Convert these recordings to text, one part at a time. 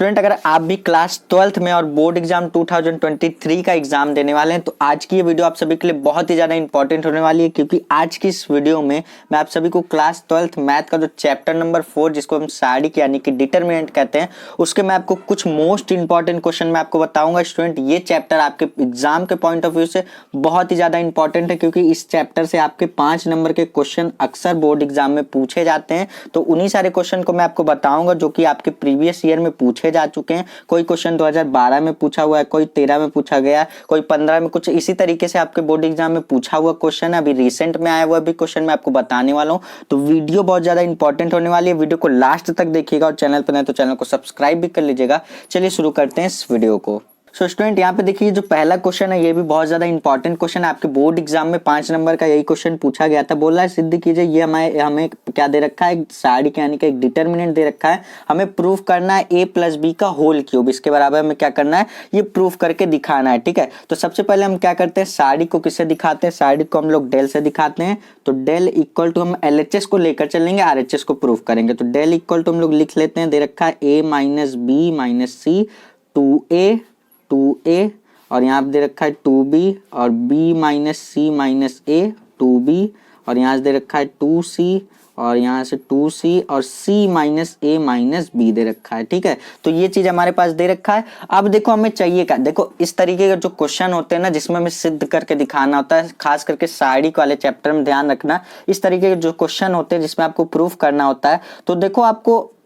Student अगर आप भी क्लास 12th में और बोर्ड एग्जाम 2023 का एग्जाम देने वाले हैं तो आज की ये वीडियो आप सभी के लिए बहुत ही ज़्यादा इंपॉर्टेंट होने वाली है, क्योंकि आज की इस वीडियो में मैं आप सभी को क्लास 12th मैथ का जो चैप्टर नंबर 4 जिसको हम सारिक यानी कि डिटरमिनेंट कहते हैं उसके मैं आपको कुछ मोस्ट इंपॉर्टेंट क्वेश्चन मैं आपको बताऊंगा। स्टूडेंट ये चैप्टर आपके एग्जाम के पॉइंट ऑफ व्यू से बहुत ही ज़्यादा इंपॉर्टेंट है, क्योंकि इस चैप्टर से आपके 5 नंबर के क्वेश्चन अक्सर बोर्ड एग्जाम में पूछे जाते हैं। तो उन्हीं सारे क्वेश्चन को मैं आपको बताऊंगा जो कि आपके प्रीवियस ईयर में पूछे जा चुके हैं। कोई क्वेश्चन 2012 में पूछा हुआ है, कोई 13 में पूछा गया, कोई 15 में, कुछ इसी तरीके से आपके बोर्ड एग्जाम में पूछा हुआ क्वेश्चन है। अभी रिसेंट में आया हुआ भी क्वेश्चन मैं आपको बताने वाला हूं। तो वीडियो बहुत ज्यादा इंपॉर्टेंट होने वाली है, वीडियो को लास्ट तक देखिएगा और चैनल पर नहीं तो चैनल को सब्सक्राइब भी कर लीजिएगा। चलिए शुरू करते हैं इस वीडियो को। सो स्टूडेंट यहाँ पे देखिए जो पहला क्वेश्चन है ये भी बहुत ज्यादा इंपॉर्टेंट क्वेश्चन है। आपके बोर्ड एग्जाम में 5 नंबर का यही क्वेश्चन पूछा गया था। बोला है सिद्ध कीजिए, ये हमें क्या दे रखा है, सारिक यानी कि एक डिटरमिनेंट दे रखा है। हमें प्रूफ करना है a प्लस बी का होल क्यूब, इसके बराबर हमें क्या करना है, ये प्रूफ करके दिखाना है। ठीक है, तो सबसे पहले हम क्या करते हैं, सारिक को किससे दिखाते हैं, सारिक को हम लोग डेल से दिखाते हैं। तो डेल इक्वल टू हम LHS को लेकर चलेंगे, RHS को प्रूफ करेंगे। तो डेल इक्वल टू हम लोग लिख लेते हैं, दे रखा है a minus B minus c 2a और यहाँ पे दे रखा है 2b और b minus c minus a 2b और यहाँ से दे रखा है 2c और यहाँ से 2c और c minus a minus b दे रखा है। ठीक है, तो ये चीज हमारे पास दे रखा है। अब देखो हमें चाहिए क्या, देखो इस तरीके के जो क्वेश्चन होते हैं ना जिसमें हमें सिद्ध करके दिखाना होता है, खास करके सारिक वाले चैप्टर में ध्यान रखना, इस तरीके के जो क्वेश्चन होते हैं जिसमें आपको प्रूफ करना होता है। तो देखो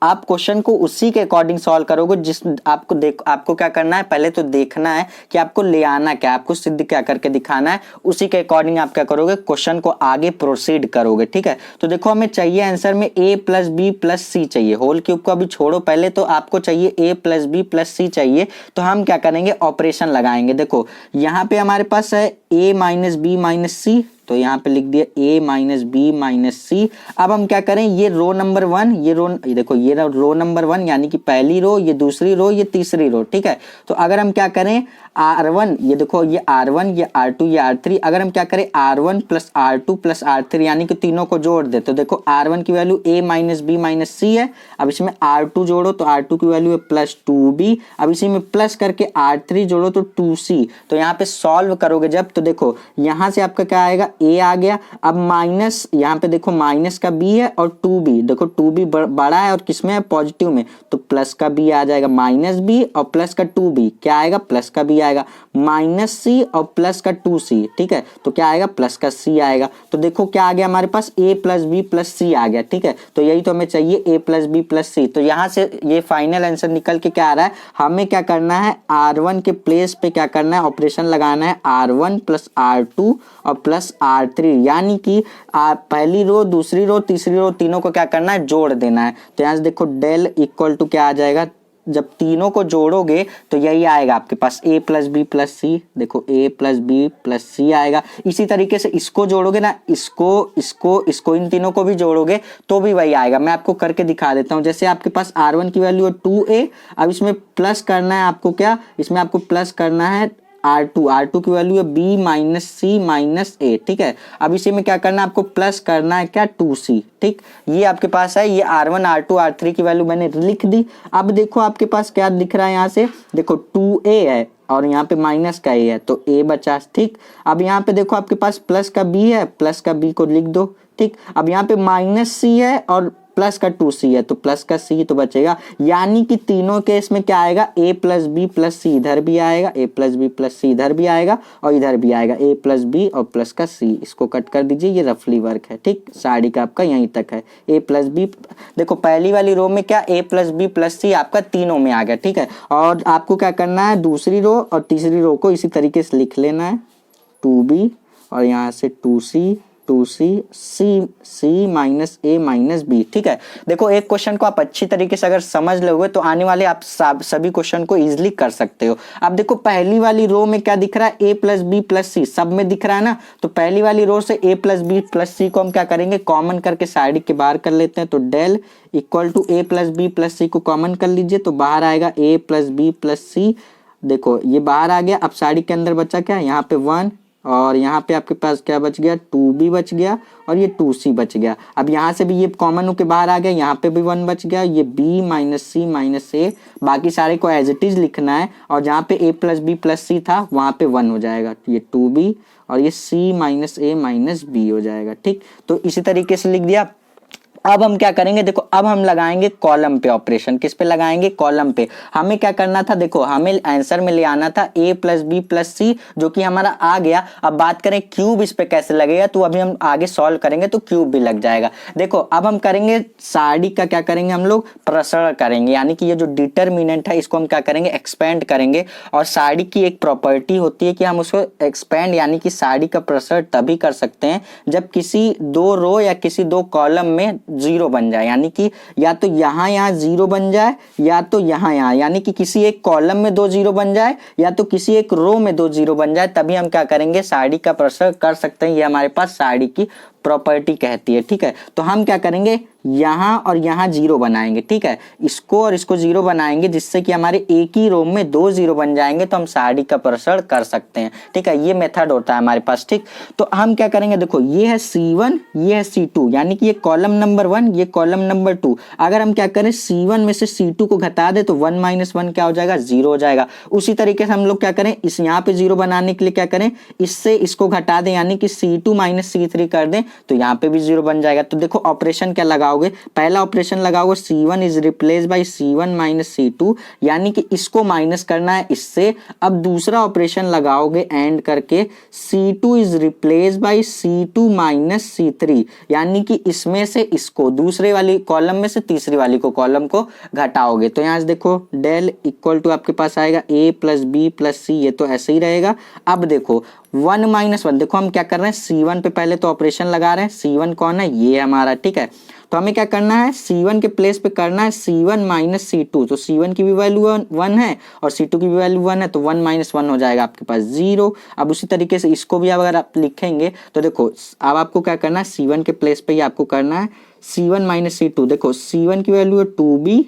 आप क्वेश्चन को उसी के अकॉर्डिंग सॉल्व करोगे जिस आपको क्या करना है, पहले तो देखना है कि आपको ले आना क्या, आपको सिद्ध क्या करके दिखाना है, उसी के अकॉर्डिंग आप क्या करोगे, क्वेश्चन को आगे प्रोसीड करोगे। ठीक है, तो देखो हमें चाहिए आंसर में a plus B plus c चाहिए। होल क्यूब को अभी छोड़ो, पहले तो आपको चाहिए a plus B plus c चाहिए। तो हम क्या करेंगे, ऑपरेशन लगाएंगे। देखो यहाँ पे हमारे पास है a माइनस बी माइनस सी, तो यहाँ पे लिख दिया a माइनस बी माइनस सी। अब हम क्या करें, ये रो नंबर 1, ये रो, देखो ये रो नंबर 1 यानी कि पहली रो, ये दूसरी रो, ये तीसरी रो। ठीक है, तो अगर हम क्या करें R1, ये देखो ये R1, ये R2, ये R3, अगर हम क्या करें R1 plus R2 plus R3 यानी कि तीनों को जोड़ दे, तो देखो R1 की value a minus B minus C है। अब इसमें R2 जोड़ो तो R2 की वैल्यू है प्लस 2b। अब इसी में प्लस करके R3 जोड़ो तो 2c। तो यहाँ पे सॉल्व करोगे जब, तो देखो यहाँ से आपका क्या आएगा, a आ गया। अब माइनस, यहाँ पे देखो माइनस का b है और 2b, देखो 2b बड़ा है और किसमें है, पॉजिटिव में, तो प्लस का b आ जाएगा, माइनस b और प्लस का 2b क्या आएगा, प्लस का b आएगा, माइनस सी और प्लस का 2c। ठीक है, तो क्या आएगा, प्लस का c आएगा। तो देखो क्या आ गया हमारे पास, a प्लस बी प्लस सी आ गया। ठीक है, तो यही तो हमें चाहिए, a प्लस बी प्लस सी। तो यहाँ से ये फाइनल आंसर निकल के क्या आ रहा है, हमें क्या करना है, R1 के प्लेस पे क्या करना है, ऑपरेशन लगाना है, R1 प्लस R2 और प्लस R3, यानी कि पहली रो, दूसरी रो, तीसरी रो, तीनों को क्या करना है, जोड़ देना है। तो यहाँ से देखो डेल इक्वल टू क्या आ जाएगा, जब तीनों को जोड़ोगे तो यही आएगा आपके पास a plus B plus C. देखो a प्लस बी प्लस सी आएगा। इसी तरीके से इसको जोड़ोगे ना, इसको इन तीनों को भी जोड़ोगे तो भी वही आएगा। मैं आपको करके दिखा देता हूं। जैसे आपके पास R1 की वैल्यू है 2a, अब इसमें प्लस करना है आपको, क्या इसमें आपको प्लस करना है R2 की वैल्यू है b minus c minus a। ठीक है, अब इसी में क्या करना है, आपको प्लस करना है क्या, 2c। ठीक, ये आपके पास है, ये R1 R2 R3 की वैल्यू मैंने लिख दी। अब देखो आपके पास क्या दिख रहा है, यहाँ से देखो 2a है और यहाँ पे माइनस का a है, तो a बचा। ठीक, अब यहाँ पे देखो आपके पास प्लस का b है, प्लस का b को लिख दो। ठीक, अब यहाँ पे माइनस c है और प्लस का 2c है, तो प्लस का c तो बचेगा, यानी कि तीनों केस में क्या आएगा, a प्लस बी प्लस सी इधर भी आएगा, a प्लस बी प्लस सी इधर भी आएगा और इधर भी आएगा, a प्लस बी और प्लस का c। इसको कट कर दीजिए, ये रफली वर्क है। ठीक, सारिक आपका यहीं तक है, a प्लस बी, देखो पहली वाली रो में क्या, a प्लस बी प्लस सी आपका तीनों में आ गया। ठीक है, और आपको क्या करना है, दूसरी रो और तीसरी रो को इसी तरीके से लिख लेना है, 2b और यहाँ से 2c c minus a minus b। ठीक है, देखो एक क्वेश्चन को आप अच्छी तरीके से अगर समझ लोगे तो आने वाले आप सभी क्वेश्चन को इजीली कर सकते हो। अब देखो पहली वाली रो में क्या दिख रहा है, a प्लस बी प्लस सी सब में दिख रहा है ना, तो पहली वाली रो से a plus B plus C को हम क्या करेंगे, कॉमन करके साइड के बाहर कर लेते हैं। तो del equal to a plus B plus C को कॉमन कर लीजिए, तो बाहर आएगा a plus B plus C. देखो ये बाहर आ गया। अब साइड के अंदर बचा क्या, यहाँ पे 1 और यहाँ पे आपके पास क्या बच गया, 2b बच गया और ये 2c बच गया। अब यहाँ से भी ये कॉमन होके बाहर आ गया, यहाँ पे भी 1 बच गया, ये b माइनस सी माइनस ए, बाकी सारे को एज इट इज लिखना है और जहाँ पे a प्लस बी प्लस सी था वहाँ पे 1 हो जाएगा, ये 2b और ये c माइनस ए माइनस बी हो जाएगा। ठीक, तो इसी तरीके से लिख दिया। अब हम क्या करेंगे, देखो अब हम लगाएंगे कॉलम पे ऑपरेशन। किस पे लगाएंगे, कॉलम पे। हमें क्या करना था, देखो हमें आंसर में ले आना था a प्लस बी प्लस सी, जो कि हमारा आ गया। अब बात करें क्यूब इस पे कैसे लगेगा, तो अभी हम आगे सॉल्व करेंगे तो क्यूब भी लग जाएगा। देखो अब हम करेंगे सारणी का, क्या करेंगे हम लोग, प्रसरण करेंगे, यानी कि ये जो डिटरमिनेंट है इसको हम क्या करेंगे, एक्सपेंड करेंगे। और सारणी की एक प्रॉपर्टी होती है कि हम उसको एक्सपेंड यानी कि सारणी का प्रसरण तभी कर सकते हैं जब किसी दो रो या किसी दो कॉलम में जीरो बन जाए, यानी कि या तो यहाँ जीरो बन जाए या तो यहाँ, यानी कि किसी एक कॉलम में 2 जीरो बन जाए या तो किसी एक रो में 2 जीरो बन जाए, तभी हम क्या करेंगे, सारणी का प्रसरण कर सकते हैं। ये हमारे पास सारणी की प्रॉपर्टी कहती है। ठीक है, तो हम क्या करेंगे, यहाँ और यहाँ जीरो बनाएंगे। ठीक है, इसको और इसको जीरो बनाएंगे जिससे कि हमारे एक ही रो में 2 जीरो बन जाएंगे, तो हम सारणी का प्रसरण कर सकते हैं। ठीक है, ये मेथड होता है हमारे पास। ठीक, तो हम क्या करेंगे, देखो ये है C1, ये है C2, यानी कि ये कॉलम नंबर 1, ये कॉलम नंबर 2। अगर हम क्या करें, C1 में से C2 को घटा दे तो 1 माइनस 1 क्या हो जाएगा, 0 हो जाएगा। उसी तरीके से हम लोग क्या करें, इस यहाँ पे जीरो बनाने के लिए क्या करें, इससे इसको घटा दें, यानी कि C2 माइनस C3 कर दें तो यहाँ पे भी जीरो बन जाएगा। तो देखो ऑपरेशन क्या लगाओगे, पहला ऑपरेशन लगाओगे C1 is replace by C1 minus C2, यानी कि इसको माइनस करना है इससे। अब दूसरा ऑपरेशन लगाओगे एंड करके, C2 is replace by C2 minus C3, यानी कि इसमें से इसको दूसरे वाली कॉलम में से तीसरी वाली को कॉलम को घटाओगे। तो यहाँ से देखो डेल इक्वल टू आपके पास आएगा a plus B plus c, ये तो ऐसे ही रहेगा। अब देखो 1 माइनस 1, देखो हम क्या कर रहे हैं, C1 पे पहले तो ऑपरेशन लगा रहे हैं। C1 कौन है, ये हमारा। ठीक है, तो हमें क्या करना है, C1 के प्लेस पे करना है C1 माइनस C2, तो C1 की भी वैल्यू 1 है और C2 की भी वैल्यू 1 है, तो 1 माइनस 1 हो जाएगा आपके पास 0। अब उसी तरीके से इसको भी अगर आप लिखेंगे तो देखो अब आपको क्या करना है, C1 के प्लेस पे ही आपको करना है C1 माइनस C2। देखो C1 की वैल्यू है 2b,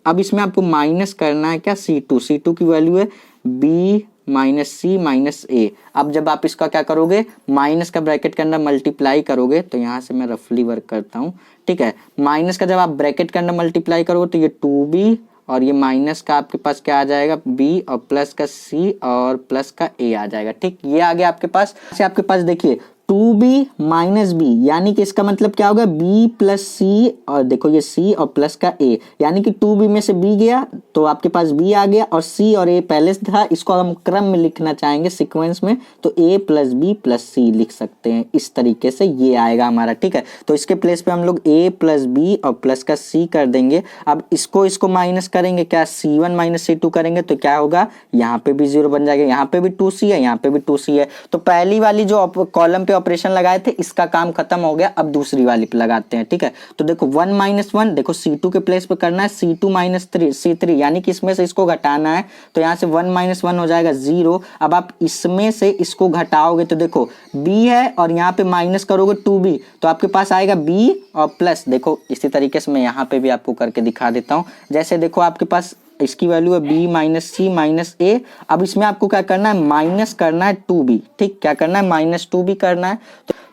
अब इसमें आपको माइनस करना है क्या, C2 की वैल्यू है b माइनस सी माइनस ए। अब जब आप इसका क्या करोगे, माइनस का ब्रैकेट के अंदर मल्टीप्लाई करोगे, तो यहाँ से मैं रफली वर्क करता हूँ। ठीक है, माइनस का जब आप ब्रैकेट के अंदर मल्टीप्लाई करोगे तो ये 2b और ये माइनस का आपके पास क्या आ जाएगा, b और प्लस का c और प्लस का a आ जाएगा। ठीक, ये आ गया आपके पास। से आपके पास देखिए 2b माइनस बी, यानी कि इसका मतलब क्या होगा, b प्लस सी, और देखो ये c और प्लस का a, यानी कि 2b में से b गया तो आपके पास b आ गया और c और a पहले से था। इसको हम क्रम में लिखना चाहेंगे सीक्वेंस में, तो a प्लस बी प्लस सी लिख सकते हैं। इस तरीके से ये आएगा हमारा। ठीक है, तो इसके प्लेस पे हम लोग a प्लस बी और प्लस का c कर देंगे। अब इसको माइनस करेंगे, क्या C1 माइनस C2 करेंगे तो क्या होगा, यहाँ पे भी 0 बन जाएगा, यहाँ पे भी 2c है, यहाँ पे भी 2c है। तो पहली वाली जो कॉलम पे ऑपरेशन लगाए थे इसका काम खत्म हो गया। अब दूसरी वाली पे लगाते हैं। ठीक है, तो देखो 1 माइनस 1, देखो C2 के प्लेस पे करना है C2 माइनस C3, यानी कि इसमें से इसको घटाना है, तो यहाँ से 1 माइनस 1 हो जाएगा 0। अब आप इसमें से इसको घटाओगे तो देखो b है और यहाँ पे माइनस करोगे 2b, तो आपके पास आएगा b और प्लस। देखो इसी तरीके से मैं यहाँ पे भी आपको करके दिखा देता हूँ। जैसे देखो आपके पास इसकी वैल्यू है b माइनस सी माइनस ए। अब इसमें आपको क्या करना है, माइनस करना है 2b। ठीक, क्या करना है, माइनस 2b करना है।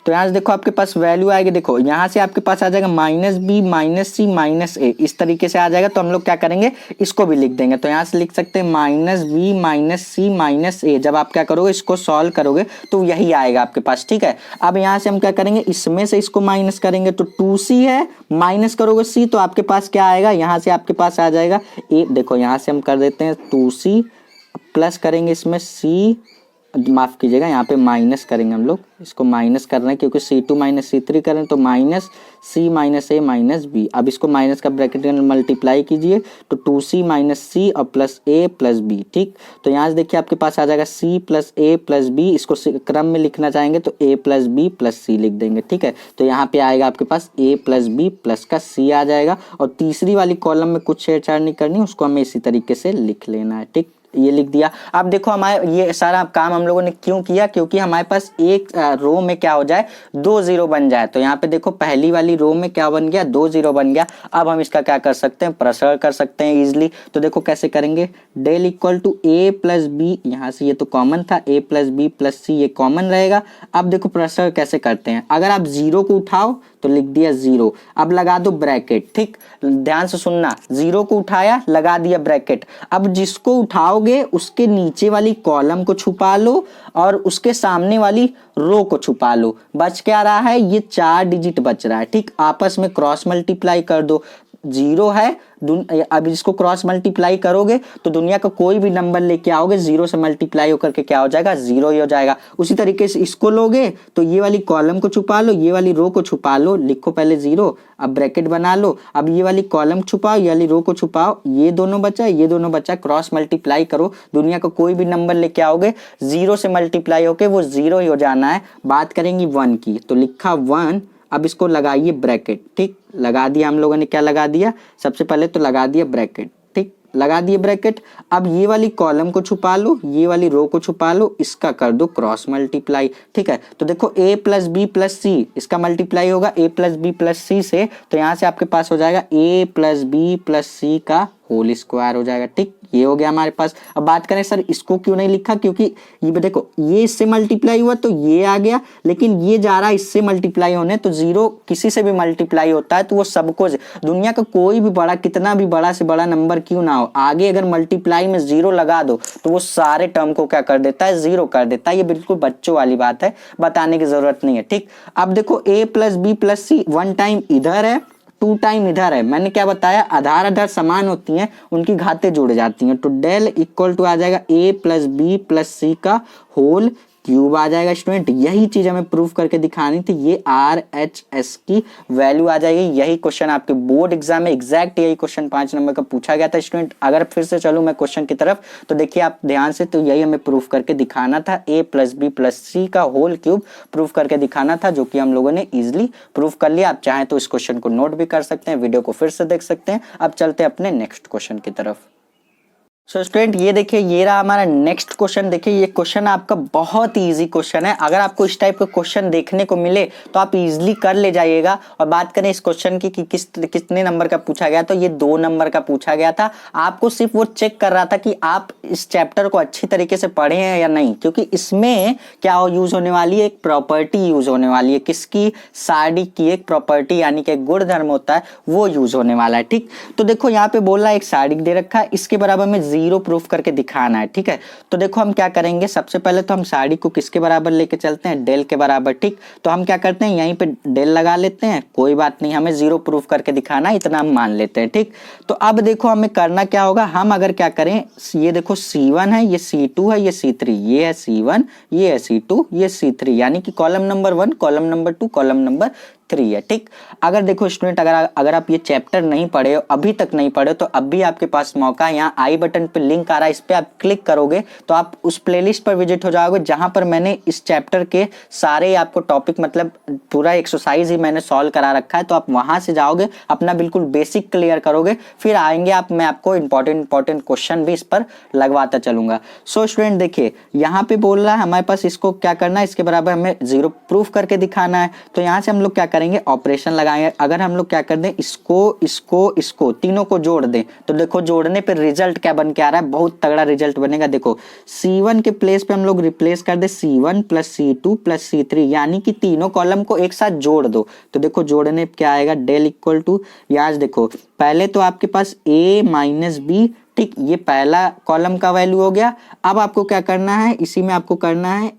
तो यहाँ से देखो आपके पास वैल्यू आएगी, देखो यहाँ से आपके पास आ जाएगा minus B minus c minus ए, इस तरीके से आ जाएगा। तो हम लोग क्या करेंगे, इसको भी लिख देंगे। तो यहाँ से लिख सकते हैं minus B minus c minus ए। जब आप क्या करोगे, इसको सॉल्व करोगे तो यही आएगा आपके पास। ठीक है, अब यहाँ से हम क्या करेंगे, इसमें से इसको माइनस करेंगे तो 2c है, माइनस करोगे c तो आपके पास क्या आएगा, यहाँ से आपके पास आ जाएगा ए। देखो यहाँ से हम कर देते हैं 2c, प्लस करेंगे इसमें c, माफ कीजिएगा यहाँ पे माइनस करेंगे हम लोग, इसको माइनस कर रहे हैं क्योंकि C2 माइनस C3 करें तो minus C minus A minus B। अब इसको माइनस का ब्रैकेट में मल्टीप्लाई कीजिए तो 2C माइनस C और प्लस A प्लस B। ठीक, तो यहाँ से देखिए आपके पास आ जाएगा C plus A plus B। इसको क्रम में लिखना चाहेंगे तो A plus B plus C लिख देंगे। ठीक है, तो यहाँ पे आएगा आपके पास A प्लस B प्लस का C आ जाएगा। और तीसरी वाली कॉलम में कुछ छेड़छाड़ नहीं करनी, उसको हमें इसी तरीके से लिख लेना है। ठीक, ये लिख दिया। अब देखो हमारे ये सारा काम हम लोगों ने क्यों किया, क्योंकि हमारे पास एक रो में क्या हो जाए, 2 0 बन जाए। तो यहाँ पे देखो पहली वाली रो में क्या बन गया, 2 0 बन गया। अब हम इसका क्या कर सकते हैं, प्रसरण कर सकते हैं इजिली। तो देखो कैसे करेंगे, del equal to a plus b, यहाँ से ये तो कॉमन था, a plus B plus c ये कॉमन रहेगा। अब देखो प्रसरण कैसे करते हैं, अगर आप 0 को उठाओ तो लिख दिया 0, अब लगा दो ब्रैकेट। ठीक, ध्यान से सुनना, 0 को उठाया लगा दिया ब्रैकेट। अब जिसको उठाओगे उसके नीचे वाली कॉलम को छुपा लो और उसके सामने वाली रो को छुपा लो। बच क्या रहा है, ये 4 डिजिट बच रहा है। ठीक, आपस में क्रॉस मल्टीप्लाई कर दो, 0 है, अब इसको क्रॉस मल्टीप्लाई करोगे तो दुनिया का कोई भी नंबर लेके आओगे 0 से मल्टीप्लाई होकर के क्या हो जाएगा, 0 ही हो जाएगा। उसी तरीके से इसको लोगे तो ये वाली कॉलम को छुपा लो, ये वाली रो को छुपा लो, लिखो पहले 0, अब ब्रैकेट बना लो। अब ये वाली कॉलम छुपाओ, ये वाली रो को छुपाओ, ये दोनों बचा, ये दोनों बचा, क्रॉस मल्टीप्लाई करो, दुनिया का कोई भी नंबर लेके आओगे 0 से मल्टीप्लाई होके वो 0 ही हो जाना है। बात करेंगे 1 की, तो लिखा 1, अब इसको लगाइए ब्रैकेट। ठीक, लगा दिया हम लोगों ने, क्या लगा दिया, सबसे पहले तो लगा दिया ब्रैकेट। ठीक, लगा दिए ब्रैकेट। अब ये वाली कॉलम को छुपा लो, ये वाली रो को छुपा लो, इसका कर दो क्रॉस मल्टीप्लाई। ठीक है, तो देखो a प्लस बी प्लस सी, इसका मल्टीप्लाई होगा a प्लस बी प्लस सी से, तो यहाँ से आपके पास हो जाएगा a प्लस बी प्लस सी का होल स्क्वायर हो जाएगा। ठीक, ये हो गया हमारे पास। अब बात करें सर इसको क्यों नहीं लिखा, क्योंकि ये देखो ये इससे मल्टीप्लाई हुआ तो ये आ गया, लेकिन ये जा रहा है इससे मल्टीप्लाई होने, तो 0 किसी से भी मल्टीप्लाई होता है तो वो सबको, दुनिया का कोई भी बड़ा, कितना भी बड़ा से बड़ा नंबर क्यों ना हो, आगे अगर मल्टीप्लाई में 0 लगा दो तो वो सारे टर्म को क्या कर देता है, 0 कर देता है। ये बिल्कुल बच्चों वाली बात है, बताने की जरूरत नहीं है। ठीक, अब देखो a plus B plus c 1 time इधर है, 2 टाइम इधर है। मैंने क्या बताया, आधार आधार समान होती हैं, उनकी घातें जुड़ जाती हैं। तो डेल इक्वल टू आ जाएगा a प्लस बी प्लस सी का होल क्यूब आ जाएगा। स्टूडेंट यही चीज हमें प्रूफ करके दिखानी थी, ये RHS की वैल्यू आ जाएगी। यही क्वेश्चन आपके बोर्ड एग्जाम में एग्जैक्ट यही क्वेश्चन 5 नंबर का पूछा गया था। स्टूडेंट अगर फिर से चलूं मैं क्वेश्चन की तरफ, तो देखिए आप ध्यान से, तो यही हमें प्रूफ करके दिखाना था, a प्लस बी प्लस सी का होल क्यूब प्रूफ करके दिखाना था, जो कि हम लोगों ने इजिली प्रूफ कर लिया। आप चाहें तो इस क्वेश्चन को नोट भी कर सकते हैं, वीडियो को फिर से देख सकते हैं। अब चलते हैं अपने नेक्स्ट क्वेश्चन की तरफ। सो स्टूडेंट ये देखिए, ये रहा हमारा नेक्स्ट क्वेश्चन। देखिए ये क्वेश्चन आपका बहुत ही इजी क्वेश्चन है, अगर आपको इस टाइप का क्वेश्चन देखने को मिले तो आप इजीली कर ले जाइएगा। और बात करें इस क्वेश्चन की कि कितने नंबर का पूछा गया, तो ये 2 नंबर का पूछा गया था। आपको सिर्फ वो चेक कर रहा था कि आप इस चैप्टर को अच्छी तरीके से पढ़े हैं या नहीं, क्योंकि इसमें क्या यूज होने वाली है, एक प्रॉपर्टी यूज होने वाली है। किसकी, सारणी की एक प्रॉपर्टी, यानी कि एक गुणधर्म होता है, वो यूज होने वाला है। ठीक, तो देखो यहाँ पे बोल रहा है एक सारणी दे रखा है, इसके बराबर में 0 प्रूफ करके दिखाना है। ठीक है, तो देखो हम क्या करेंगे, सबसे पहले तो हम सारणी को किसके बराबर लेके चलते हैं, डेल के बराबर। ठीक, तो हम क्या करते हैं, यहीं पे डेल लगा लेते हैं, कोई बात नहीं, हमें 0 प्रूफ करके दिखाना है, इतना हम मान लेते हैं। ठीक, तो अब देखो हमें करना क्या होगा, हम अगर क्या करें, ये देखो C1 है, ये C2 है, ये C3, ये है C1, ये है C2, ये C3, यानी कि column number 1, column number 2, column number 3 है। ठीक, अगर देखो स्टूडेंट, अगर आप ये चैप्टर नहीं पढ़े हो, अभी तक नहीं पढ़े, तो अभी आपके पास मौका है। यहाँ आई बटन पे लिंक आ रहा है, इस पे आप क्लिक करोगे तो आप उस प्लेलिस्ट पर विजिट हो जाओगे, जहां पर मैंने इस चैप्टर के सारे आपको टॉपिक, मतलब पूरा एक्सरसाइज ही मैंने सॉल्व करा रखा है। तो आप वहां से जाओगे, अपना बिल्कुल बेसिक क्लियर करोगे, फिर आएंगे आप, मैं आपको इंपॉर्टेंट क्वेश्चन भी इस पर लगवाता चलूंगा। सो स्टूडेंट देखिए, यहाँ पे बोल रहा है हमारे पास, इसको क्या करना है, इसके बराबर हमें 0 प्रूफ करके दिखाना है। तो यहाँ से हम लोग क्या करेंगे, ऑपरेशन लगाएंगे। अगर हम लोग क्या कर दें, इसको तीनों को जोड़ दें, तो देखो जोड़ने पे रिजल्ट क्या बन के आ रहा है, बहुत तगड़ा रिजल्ट बनेगा। देखो C1 के प्लेस पे हम लोग रिप्लेस कर दे C1 plus C2 plus C3, यानी कि तीनों कॉलम को एक साथ जोड़ दो। तो देखो जोड़ने पे क्या आएगा, डेल इक्वल टू, यहाँ देखो पहले तो आपके पास A माइनस बी, ठीक, ये पहला कॉलम का वैल्यू हो गया। अब आपको क्या करना है, इसी में आपको करना है,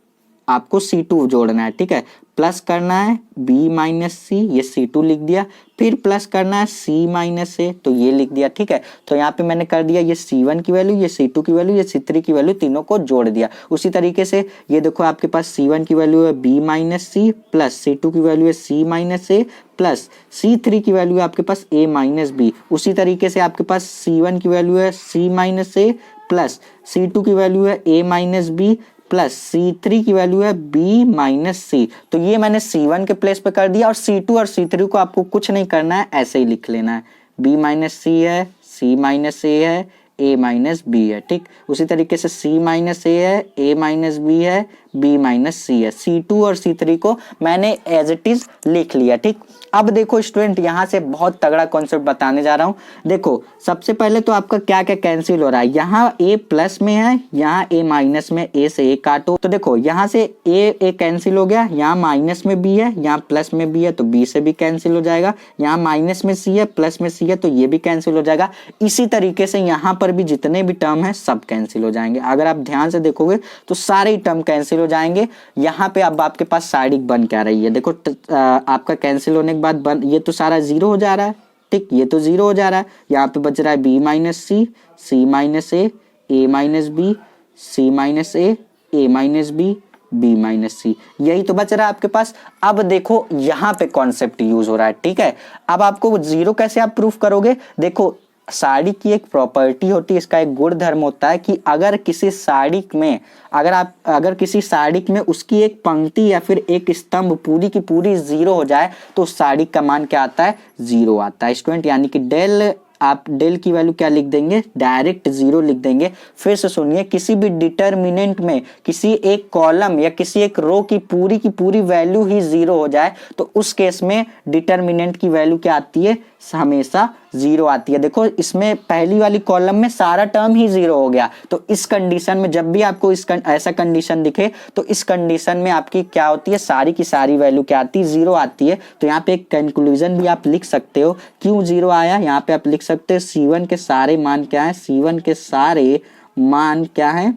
आपको C2 जोड़ना है। ठीक है, प्लस करना है B माइनस सी, ये C2 लिख दिया, फिर प्लस करना है C माइनस ए, तो ये लिख दिया। ठीक है, तो यहाँ पे मैंने कर दिया, ये C1 की वैल्यू, ये C2 की वैल्यू, ये C3 की वैल्यू, तीनों को जोड़ दिया। उसी तरीके से ये देखो आपके पास C1 की वैल्यू है B माइनस सी, प्लस C2 की वैल्यू है C माइनस ए, प्लस C3 की वैल्यू है आपके पास A माइनस बी। उसी तरीके से आपके पास C1 की वैल्यू है C माइनस ए, प्लस C2 की वैल्यू है A minus B, plus C3 की वैल्यू है B माइनस सी। तो ये मैंने C1 के प्लेस पे कर दिया, और C2 और C3 को आपको कुछ नहीं करना है, ऐसे ही लिख लेना है। B माइनस सी है, C माइनस ए है, ए माइनस बी है। ठीक, उसी तरीके से सी माइनस ए है, ए माइनस बी है, बी माइनस सी है। C2 और C3 को मैंने एज इट इज लिख लिया। ठीक, अब देखो स्टूडेंट यहाँ से बहुत तगड़ा कॉन्सेप्ट बताने जा रहा हूँ। देखो सबसे पहले तो आपका क्या क्या कैंसिल हो रहा है, यहाँ ए प्लस में है, यहाँ ए माइनस में, ए से ए काटो तो देखो यहाँ से ए कैंसिल हो गया, यहाँ माइनस में बी है, यहाँ प्लस में बी है तो बी से भी कैंसिल हो जाएगा, यहाँ माइनस में सी है, प्लस में सी है तो ये भी कैंसिल हो जाएगा। इसी तरीके से यहाँ पर भी जितने भी टर्म है सब कैंसिल हो जाएंगे। अगर आप ध्यान से देखोगे तो सारे ही टर्म कैंसिल हो जाएंगे। यहाँ पे अब आपके पास साइड बन क्या रही है, देखो आपका कैंसिल होने के बाद बन, ये तो सारा जीरो हो जा रहा है। ठीक, ये तो जीरो हो जा रहा है, यहाँ पे बच रहा है बी माइनस सी माइनस ए माइनस बी, सी माइनस ए माइनस बी माइनस सी, यही तो बच रहा है आपके पास। अब देखो यहाँ पे कॉन्सेप्ट यूज हो रहा है। ठीक है, अब आपको जीरो कैसे आप प्रूफ करोगे, देखो साड़ी की एक प्रॉपर्टी होती है, इसका एक गुण धर्म होता है कि अगर किसी साड़ी में अगर किसी साड़ी में उसकी एक पंक्ति या फिर एक स्तंभ पूरी की पूरी जीरो हो जाए तो उस साड़ी का मान क्या आता है, जीरो आता है स्टूडेंट। यानी कि डेल, आप डेल की वैल्यू क्या लिख देंगे, डायरेक्ट जीरो लिख देंगे। फिर से सुनिए, किसी भी डिटर्मिनेंट में किसी एक कॉलम या किसी एक रो की पूरी वैल्यू ही जीरो हो जाए तो उस केस में डिटर्मिनेंट की वैल्यू क्या आती है, हमेशा जीरो आती है। देखो इसमें पहली वाली कॉलम में सारा टर्म ही जीरो हो गया, तो इस कंडीशन में जब भी आपको ऐसा कंडीशन दिखे तो इस कंडीशन में आपकी क्या होती है, सारी की सारी वैल्यू क्या आती है, जीरो आती है। तो यहाँ पे एक कंक्लूजन भी आप लिख सकते हो, क्यों जीरो आया, यहाँ पे आप लिख सकते हो C1 के सारे मान क्या है, C1 के सारे मान क्या है,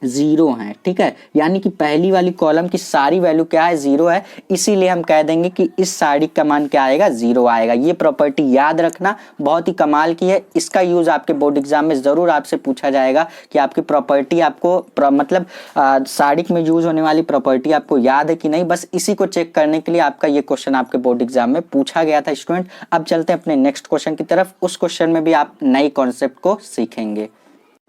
जीरो है। ठीक है, यानी कि पहली वाली कॉलम की सारी वैल्यू क्या है, जीरो है, इसीलिए हम कह देंगे कि इस साड़ी का मान क्या आएगा, जीरो आएगा। ये प्रॉपर्टी याद रखना, बहुत ही कमाल की है। इसका यूज आपके बोर्ड एग्जाम में जरूर आपसे पूछा जाएगा कि आपकी प्रॉपर्टी आपको मतलब साड़ी में यूज होने वाली प्रॉपर्टी आपको याद है कि नहीं। बस इसी को चेक करने के लिए आपका ये क्वेश्चन आपके बोर्ड एग्जाम में पूछा गया था स्टूडेंट। अब चलते हैं अपने नेक्स्ट क्वेश्चन की तरफ, उस क्वेश्चन में भी आप नए कॉन्सेप्ट को सीखेंगे।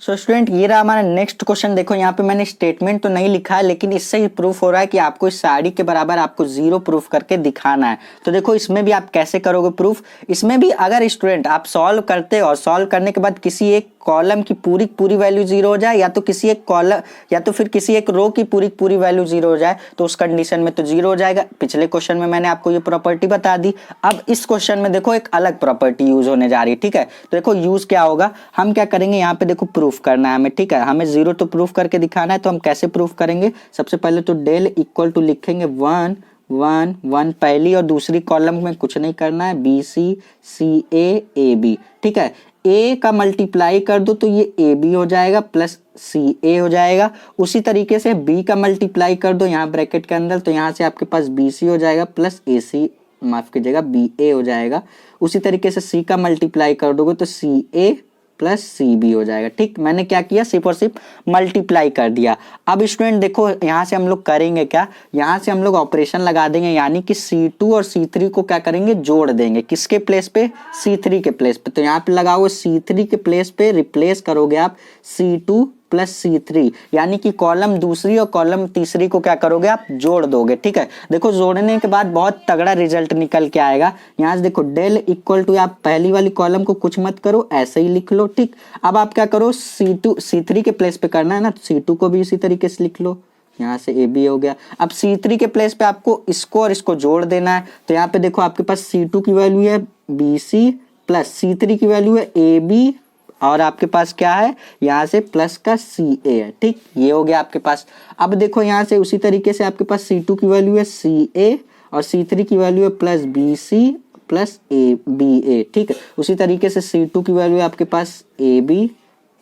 सो स्टूडेंट ये रहा हमारा नेक्स्ट क्वेश्चन। देखो यहाँ पे मैंने स्टेटमेंट तो नहीं लिखा है, लेकिन इससे ही प्रूफ हो रहा है कि आपको इस साड़ी के बराबर आपको जीरो प्रूफ करके दिखाना है। तो देखो इसमें भी आप कैसे करोगे प्रूफ, इसमें भी अगर स्टूडेंट आप सॉल्व करते और सॉल्व करने के बाद किसी एक कॉलम की पूरी वैल्यू जीरो हो जाए, या तो किसी एक कॉलम या तो फिर किसी एक रो की पूरी वैल्यू जीरो हो जाए, तो उस कंडीशन में तो जीरो हो जाएगा। पिछले क्वेश्चन में मैंने आपको ये प्रॉपर्टी बता दी। अब इस क्वेश्चन में देखो एक अलग प्रॉपर्टी यूज होने जा रही है। ठीक है, तो देखो यूज क्या होगा, हम क्या करेंगे, यहाँ पे देखो प्रूफ करना है हमें। ठीक है, हमें जीरो तो प्रूफ करके दिखाना है, तो हम कैसे प्रूफ करेंगे, सबसे पहले तो डेल इक्वल टू लिखेंगे 1 1 1, पहली और दूसरी कॉलम में कुछ नहीं करना है, B C C A B. ठीक है, ए का मल्टीप्लाई कर दो तो ये ए बी हो जाएगा प्लस सी ए हो जाएगा। उसी तरीके से बी का मल्टीप्लाई कर दो यहाँ ब्रैकेट के अंदर, तो यहाँ से आपके पास बी सी हो जाएगा प्लस ए सी, माफ कीजिएगा बी ए हो जाएगा। उसी तरीके से सी का मल्टीप्लाई कर दोगे तो सी ए प्लस सी बी हो जाएगा। ठीक, मैंने क्या किया, सिर्फ और सिर्फ मल्टीप्लाई कर दिया। अब स्टूडेंट देखो यहाँ से हम लोग करेंगे क्या, यहाँ से हम लोग ऑपरेशन लगा देंगे, यानी कि C2 और C3 को क्या करेंगे, जोड़ देंगे। किसके प्लेस पे, C3 के प्लेस पे। तो यहाँ पे लगाओगे C3 के प्लेस पे रिप्लेस करोगे आप C2 प्लस C3, यानी कि कॉलम दूसरी और कॉलम तीसरी को क्या करोगे, आप जोड़ दोगे। ठीक है, देखो जोड़ने के बाद बहुत तगड़ा रिजल्ट निकल के आएगा। यहाँ से देखो डेल इक्वल टू, आप पहली वाली कॉलम को कुछ मत करो, ऐसे ही लिख लो। ठीक, अब आप क्या करो, C3 के प्लेस पे करना है ना, तो C2 को भी इसी तरीके से लिख लो, यहाँ से ए बी हो गया। अब C3 के प्लेस पे आपको इसको और इसको जोड़ देना है, तो यहाँ पे देखो आपके पास C2 की वैल्यू है बी सी प्लस C3 की वैल्यू है ए बी, और आपके पास क्या है, यहाँ से प्लस का सी ए है। ठीक, ये हो गया आपके पास। अब देखो यहाँ से उसी तरीके से आपके पास C2 की वैल्यू है सी ए और C3 की वैल्यू है plus B C plus A B A. ठीक है, उसी तरीके से C2 की वैल्यू है आपके पास ए बी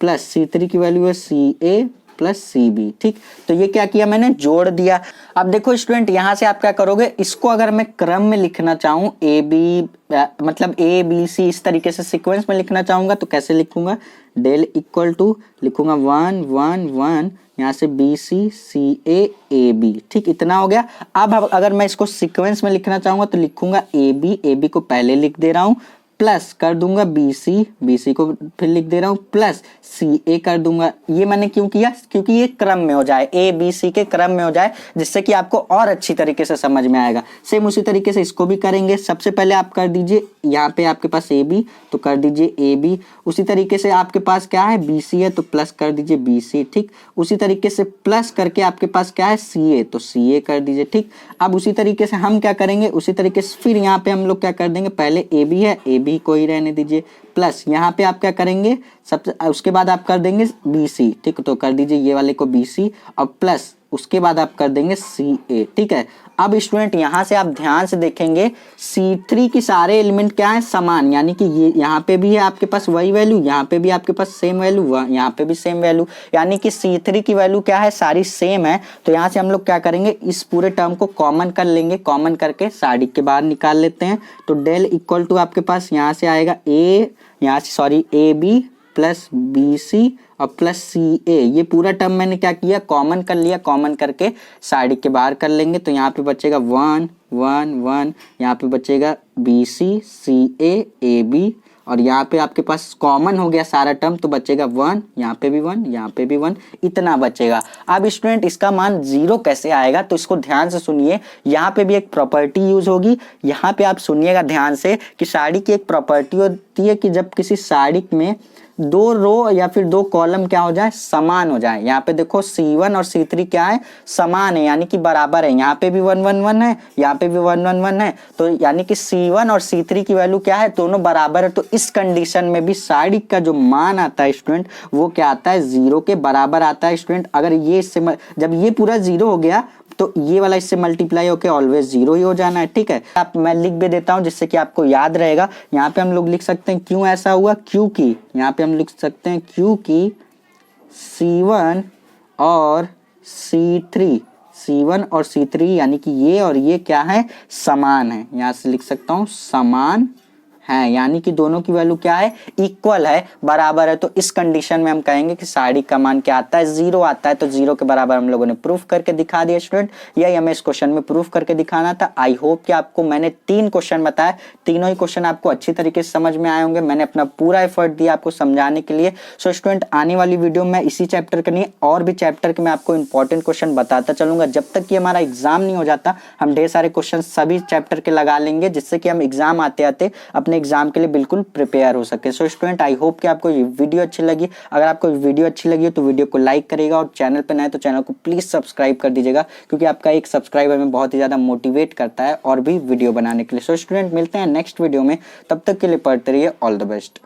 प्लस C3 की वैल्यू है सी ए प्लस सी बी। ठीक, तो ये क्या किया मैंने, जोड़ दिया। अब देखो स्टूडेंट यहाँ से आप क्या करोगे, इसको अगर मैं क्रम में लिखना चाहूँ, ए बी मतलब ए बी सी इस तरीके से सीक्वेंस में लिखना चाहूंगा तो कैसे लिखूंगा, डेल इक्वल टू लिखूंगा 1 1 1, यहाँ से B C C A B. ठीक, इतना हो गया। अब अगर मैं इसको सीक्वेंस में लिखना चाहूंगा तो लिखूंगा ए बी को पहले लिख दे रहा हूँ प्लस कर दूंगा BC को फिर लिख दे रहा हूँ प्लस CA कर दूंगा। ये मैंने क्यों किया, क्योंकि ये क्रम में हो जाए, ABC के क्रम में हो जाए, जिससे कि आपको और अच्छी तरीके से समझ में आएगा। सेम उसी तरीके से इसको भी करेंगे। सबसे पहले आप कर दीजिए यहाँ पे आपके पास AB, तो कर दीजिए AB। उसी तरीके से आपके पास क्या है BC है, तो प्लस कर दीजिए BC, ठीक। उसी तरीके से प्लस करके आपके पास क्या है CA, तो CA कर दीजिए, ठीक। अब उसी तरीके से हम क्या करेंगे, उसी तरीके से फिर यहाँ पे हम लोग क्या कर देंगे, पहले AB है, AB को ही रहने दीजिए, प्लस यहाँ पे आप क्या करेंगे, सबसे उसके बाद आप कर देंगे BC, ठीक। तो कर दीजिए ये वाले को BC और प्लस उसके बाद आप कर देंगे CA, ठीक है। अब स्टूडेंट यहाँ से आप ध्यान से देखेंगे C3 की सारे एलिमेंट क्या है, समान, यानी कि ये यहाँ पे भी है आपके पास वही वैल्यू, यहाँ पे भी आपके पास सेम वैल्यू, यहाँ पे भी सेम वैल्यू, यानी कि C3 की वैल्यू क्या है, सारी सेम है। तो यहाँ से हम लोग क्या करेंगे, इस पूरे टर्म को कॉमन कर लेंगे, कॉमन करके साइड के बाहर निकाल लेते हैं। तो डेल इक्वल टू आपके पास यहाँ से आएगा AB प्लस BC और प्लस CA। ये पूरा टर्म मैंने क्या किया, कॉमन कर लिया, कॉमन करके साइड के बाहर कर लेंगे। तो यहाँ पे बचेगा 1 1 1, यहाँ पे बचेगा BC CA AB और यहाँ पे आपके पास कॉमन हो गया सारा टर्म, तो बचेगा 1, यहाँ पे भी 1, यहाँ पे भी 1, इतना बचेगा। अब स्टूडेंट इसका मान 0 कैसे आएगा, तो इसको ध्यान से सुनिए। यहाँ पे भी एक प्रॉपर्टी यूज होगी, यहाँ पे आप सुनिएगा ध्यान से कि साड़ी की एक प्रॉपर्टी होती है कि जब किसी साड़ी में 2 रो या फिर 2 कॉलम क्या हो जाए, समान हो जाए। यहाँ पे देखो C1 और C3 क्या है, समान है, यानी कि बराबर है। यहाँ पे भी 1 1 1 है, यहाँ पे भी 1 1 1 है, तो यानी कि C1 और C3 की वैल्यू क्या है, दोनों बराबर है। तो इस कंडीशन में भी साड़ी का जो मान आता है स्टूडेंट, वो क्या आता है, 0 के बराबर आता है स्टूडेंट। अगर ये इससे जब ये पूरा 0 हो गया तो ये वाला इससे मल्टीप्लाई होकर ऑलवेज 0 ही हो जाना है, ठीक है। आप मैं लिख भी देता हूं जिससे कि आपको याद रहेगा। यहाँ पे हम लोग लिख सकते हैं क्यों ऐसा हुआ, क्योंकि यहाँ पे हम लिख सकते हैं क्योंकि C1 और C3 यानी कि ये और ये क्या है, समान है। यहाँ से लिख सकता हूँ समान है, यानी कि दोनों की वैल्यू क्या है, इक्वल है, बराबर है। तो इस कंडीशन में हम कहेंगे कि साड़ी का मान क्या आता है, 0 आता है। तो 0 के बराबर हम लोगों ने प्रूफ करके दिखा दिया स्टूडेंट। यही हमें इस क्वेश्चन में प्रूफ करके दिखाना था। आई होप कि आपको मैंने 3 क्वेश्चन बताए, तीनों ही क्वेश्चन आपको अच्छी तरीके से समझ में आए होंगे। मैंने अपना पूरा एफर्ट दिया आपको समझाने के लिए। सो स्टूडेंट, आने वाली वीडियो में इसी चैप्टर के नहीं और भी चैप्टर के मैं आपको इंपॉर्टेंट क्वेश्चन बताता चलूंगा। जब तक कि हमारा एग्जाम नहीं हो जाता, हम ढेर सारे क्वेश्चन सभी चैप्टर के लगा लेंगे, जिससे कि हम एग्जाम आते आते अपने एग्जाम के लिए बिल्कुल प्रिपेयर हो सके। सो स्टूडेंट, आई होप कि आपको ये वीडियो अच्छी लगी। अगर आपको वीडियो अच्छी लगी तो वीडियो को लाइक करिएगा और चैनल पे नए तो चैनल को प्लीज सब्सक्राइब कर दीजिएगा, क्योंकि आपका एक सब्सक्राइबर में बहुत ही ज्यादा मोटिवेट करता है और भी वीडियो बनाने के लिए। सो स्टूडेंट, मिलते हैं नेक्स्ट वीडियो में, तब तक के लिए पढ़ते रहिए। All the best.